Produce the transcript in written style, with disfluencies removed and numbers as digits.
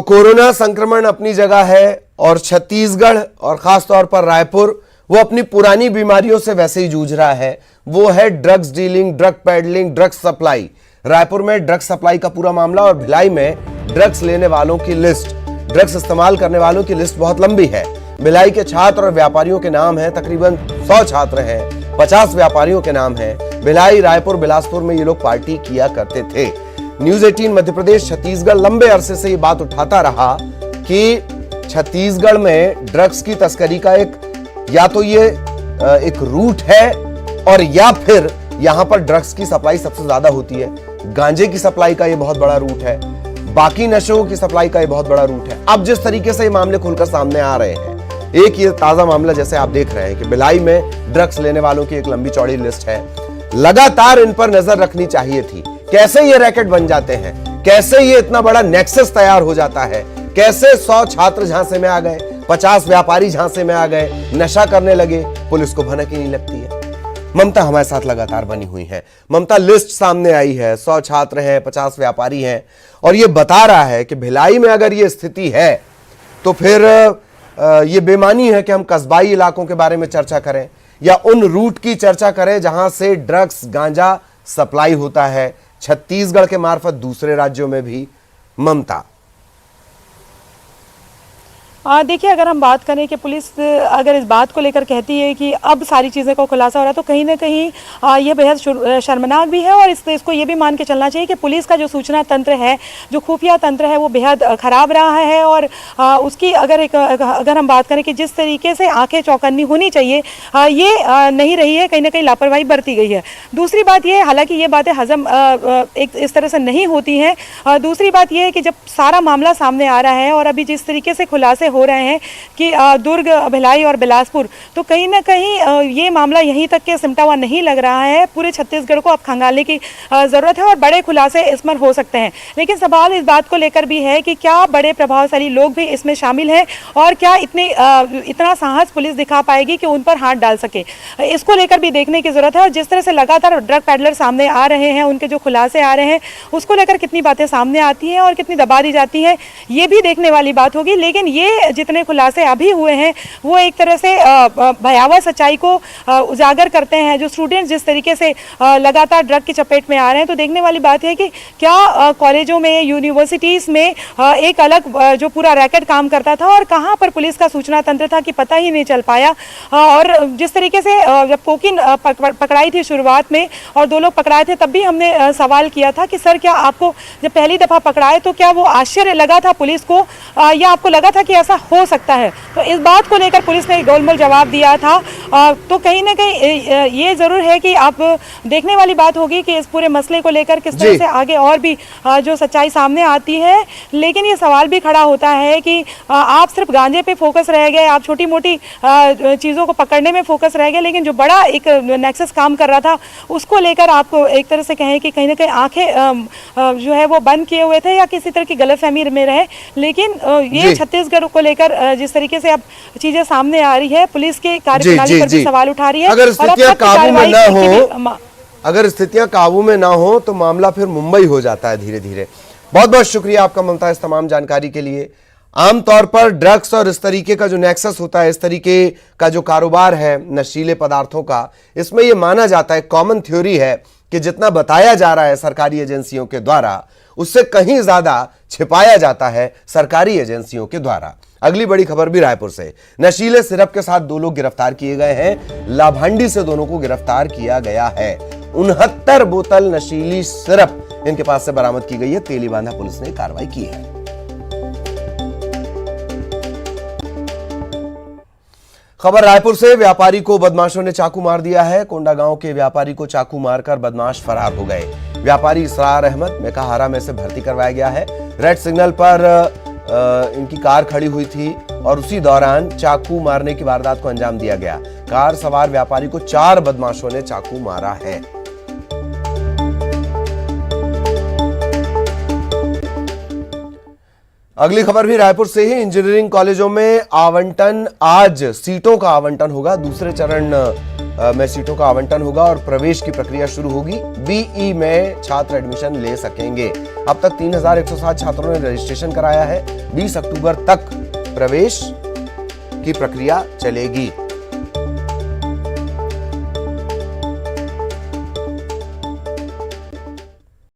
तो कोरोना संक्रमण अपनी जगह है और छत्तीसगढ़ और खास तौर पर रायपुर वो अपनी पुरानी बीमारियों से वैसे ही जूझ रहा है। वो है drugs dealing, drug peddling, drugs supply. Raipur में ड्रग्स सप्लाई का पूरा मामला और भिलाई में ड्रग्स लेने वालों की लिस्ट, ड्रग्स इस्तेमाल करने वालों की लिस्ट बहुत लंबी है। भिलाई के छात्र और व्यापारियों के नाम हैं, तकरीबन 100 छात्र हैं, 50 व्यापारियों के नाम हैं। भिलाई, रायपुर, बिलासपुर में ये लोग पार्टी किया करते थे। न्यूज 18 मध्य प्रदेश छत्तीसगढ़ लंबे अरसे से ये बात उठाता रहा कि छत्तीसगढ़ में ड्रग्स की तस्करी का या तो ये एक रूट है और या फिर यहां पर ड्रग्स की सप्लाई सबसे ज्यादा होती है। गांजे की सप्लाई का ये बहुत बड़ा रूट है, बाकी नशों की सप्लाई का ये बहुत बड़ा रूट है। अब जिस तरीके से ये मामले खुलकर सामने आ रहे हैं, एक ये ताजा मामला जैसे आप देख रहे हैं कि भिलाई में ड्रग्स लेने वालों की एक लंबी चौड़ी लिस्ट है। लगातार इन पर नजर रखनी चाहिए थी। कैसे ये रैकेट बन जाते हैं, कैसे ये इतना बड़ा नेक्सस तैयार हो जाता है, कैसे 100 छात्र झांसे में आ गए, 50 व्यापारी झांसे में आ गए, नशा करने लगे, पुलिस को भनक ही नहीं लगती है। ममता हमारे साथ लगातार बनी हुई है। ममता, लिस्ट सामने आई है, 100 छात्र हैं, 50 व्यापारी हैं और ये बता रहा है कि भिलाई में अगर ये स्थिति है तो फिर ये बेमानी है कि हम कस्बाई इलाकों के बारे में चर्चा करें या उन रूट की चर्चा करें जहां से ड्रग्स, गांजा सप्लाई होता है छत्तीसगढ़ के मार्फत दूसरे राज्यों में भी। ममता, देखिए, अगर हम बात करें कि पुलिस अगर इस बात को लेकर कहती है कि अब सारी चीज़ें को खुलासा हो रहा है तो कहीं ना कहीं ये बेहद शर्मनाक भी है और इसको ये भी मान के चलना चाहिए कि पुलिस का जो सूचना तंत्र है, जो खुफिया तंत्र है, वो बेहद ख़राब रहा है और उसकी अगर हम बात करें कि जिस तरीके से आंखें चौकन्नी होनी चाहिए ये नहीं रही है, कहीं ना कहीं लापरवाही बरती गई है। दूसरी बात ये, हालांकि ये बातें हजम एक इस तरह से नहीं होती हैं। दूसरी बात ये है कि जब सारा मामला सामने आ रहा है और अभी जिस तरीके से खुलासे हो रहे हैं कि दुर्ग, भिलाई और बिलासपुर, तो कहीं ना कहीं ये मामला यहीं तक के सिमटा हुआ नहीं लग रहा है। पूरे छत्तीसगढ़ को अब खंगालने की ज़रूरत है और बड़े खुलासे इसमें हो सकते हैं। लेकिन सवाल इस बात को लेकर भी है कि क्या बड़े प्रभावशाली लोग भी इसमें शामिल हैं और क्या इतना साहस पुलिस दिखा पाएगी कि उन पर हाथ डाल सके, इसको लेकर भी देखने की ज़रूरत है। और जिस तरह से लगातार ड्रग पैडलर सामने आ रहे हैं, उनके जो खुलासे आ रहे हैं, उसको लेकर कितनी बातें सामने आती हैं और कितनी दबा दी जाती हैं, ये भी देखने वाली बात होगी। लेकिन ये जितने खुलासे अभी हुए हैं वो एक तरह से भयावह सच्चाई को उजागर करते हैं। जो स्टूडेंट्स जिस तरीके से लगातार ड्रग की चपेट में आ रहे हैं, तो देखने वाली बात है कि क्या कॉलेजों में, यूनिवर्सिटीज़ में एक अलग जो पूरा रैकेट काम करता था और कहां पर पुलिस का सूचना तंत्र था कि पता ही नहीं चल पाया। और जिस तरीके से जब कोकीन पकड़ाई थी शुरुआत में और 2 लोग पकड़ाए थे, तब भी हमने सवाल किया था कि सर, क्या आपको जब पहली दफ़ा पकड़ाए तो क्या वो आश्चर्य लगा था पुलिस को या आपको लगा था कि ऐसा हो सकता है? तो इस बात को लेकर पुलिस ने गोलमोल जवाब दिया था। तो कहीं ना कहीं ये ज़रूर है कि आप देखने वाली बात होगी कि इस पूरे मसले को लेकर किस तरह से आगे और भी जो सच्चाई सामने आती है। लेकिन ये सवाल भी खड़ा होता है कि आप सिर्फ गांजे पे फोकस रह गए, आप छोटी मोटी चीज़ों को पकड़ने में फोकस रह गए, लेकिन जो बड़ा एक नेक्सस काम कर रहा था उसको लेकर आपको एक तरह से कहें कि कहीं ना कहीं आंखें जो है वो बंद किए हुए थे या किसी तरह की गलतफहमी में रहे। लेकिन ये छत्तीसगढ़ को लेकर जिस तरीके से अब चीजें सामने आ रही है, पुलिस के कार्यप्रणाली पर भी सवाल उठा रही है। अगर स्थितियां काबू में ना हो तो मामला फिर मुंबई हो जाता है धीरे धीरे। बहुत बहुत शुक्रिया आपका ममता इस तमाम जानकारी के लिए। आमतौर पर ड्रग्स और इस तरीके का जो नेक्सस होता है, इस तरीके का जो कारोबार है नशीले पदार्थों का, इसमें यह माना जाता है, कॉमन थ्योरी है कि जितना बताया जा रहा है सरकारी एजेंसियों के द्वारा, उससे कहीं ज्यादा छिपाया जाता है सरकारी एजेंसियों के द्वारा। अगली बड़ी खबर भी रायपुर से। नशीले सिरप के साथ 2 लोग गिरफ्तार किए गए हैं। लाभांडी से दोनों को गिरफ्तार किया गया है। 69 बोतल नशीली सिरप इनके पास से बरामद की गई है। तेलीबांधा पुलिस ने कार्रवाई की है। खबर रायपुर से। व्यापारी को बदमाशों ने चाकू मार दिया है। कोंडागांव के व्यापारी को चाकू मारकर बदमाश फरार हो गए। व्यापारी इसरार अहमद मेकाहारा में से भर्ती करवाया गया है। रेड सिग्नल पर इनकी कार खड़ी हुई थी और उसी दौरान चाकू मारने की वारदात को अंजाम दिया गया। कार सवार व्यापारी को 4 बदमाशों ने चाकू मारा है। अगली खबर भी रायपुर से ही। इंजीनियरिंग कॉलेजों में आवंटन, आज सीटों का आवंटन होगा। दूसरे चरण में सीटों का आवंटन होगा और प्रवेश की प्रक्रिया शुरू होगी। बीई में छात्र एडमिशन ले सकेंगे। अब तक 3107 छात्रों ने रजिस्ट्रेशन कराया है। 20 अक्टूबर तक प्रवेश की प्रक्रिया चलेगी।